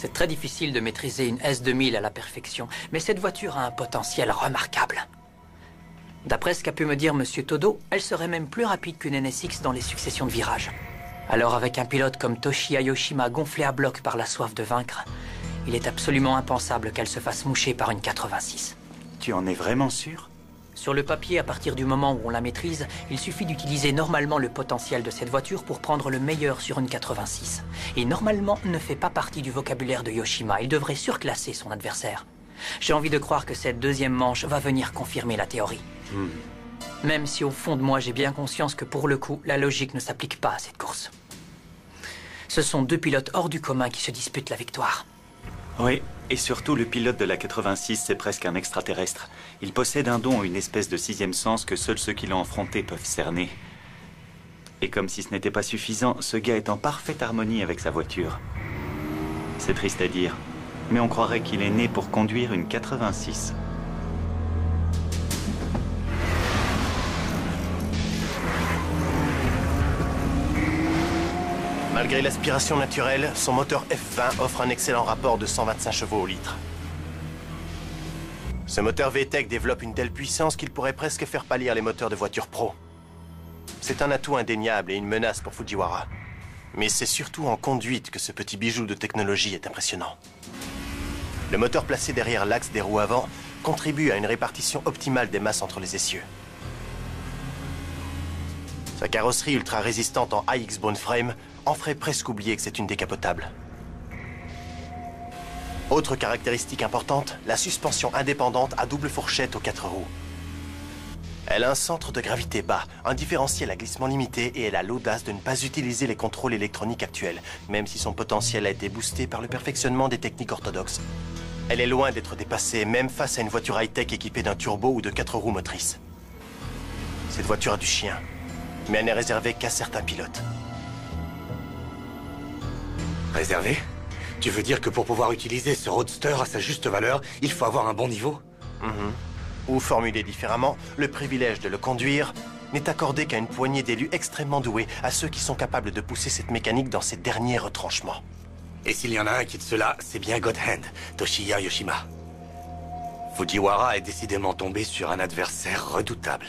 C'est très difficile de maîtriser une S2000 à la perfection, mais cette voiture a un potentiel remarquable. D'après ce qu'a pu me dire Monsieur Todo, elle serait même plus rapide qu'une NSX dans les successions de virages. Alors avec un pilote comme Toshiya Yoshima gonflé à bloc par la soif de vaincre, il est absolument impensable qu'elle se fasse moucher par une 86. Tu en es vraiment sûr? Sur le papier, à partir du moment où on la maîtrise, il suffit d'utiliser normalement le potentiel de cette voiture pour prendre le meilleur sur une 86. Et normalement ne fait pas partie du vocabulaire de Yoshima, il devrait surclasser son adversaire. J'ai envie de croire que cette deuxième manche va venir confirmer la théorie. Même si au fond de moi j'ai bien conscience que pour le coup, la logique ne s'applique pas à cette course. Ce sont deux pilotes hors du commun qui se disputent la victoire. Oui, et surtout le pilote de la 86, c'est presque un extraterrestre. Il possède un don, une espèce de sixième sens que seuls ceux qui l'ont affronté peuvent cerner. Et comme si ce n'était pas suffisant, ce gars est en parfaite harmonie avec sa voiture. C'est triste à dire, mais on croirait qu'il est né pour conduire une 86. Malgré l'aspiration naturelle, son moteur F20 offre un excellent rapport de 125 chevaux au litre. Ce moteur VTEC développe une telle puissance qu'il pourrait presque faire pâlir les moteurs de voitures pro. C'est un atout indéniable et une menace pour Fujiwara. Mais c'est surtout en conduite que ce petit bijou de technologie est impressionnant. Le moteur placé derrière l'axe des roues avant contribue à une répartition optimale des masses entre les essieux. Sa carrosserie ultra résistante en AX Bone Frame en ferait presque oublier que c'est une décapotable. Autre caractéristique importante, la suspension indépendante à double fourchette aux 4 roues. Elle a un centre de gravité bas, un différentiel à glissement limité et elle a l'audace de ne pas utiliser les contrôles électroniques actuels, même si son potentiel a été boosté par le perfectionnement des techniques orthodoxes. Elle est loin d'être dépassée, même face à une voiture high-tech équipée d'un turbo ou de 4 roues motrices. Cette voiture a du chien, mais elle n'est réservée qu'à certains pilotes. Réservé? Tu veux dire que pour pouvoir utiliser ce roadster à sa juste valeur, il faut avoir un bon niveau? Ou formulé différemment, le privilège de le conduire n'est accordé qu'à une poignée d'élus extrêmement doués, à ceux qui sont capables de pousser cette mécanique dans ses derniers retranchements. Et s'il y en a un qui de cela, c'est bien God Hand, Toshiya Yoshima. Fujiwara est décidément tombé sur un adversaire redoutable.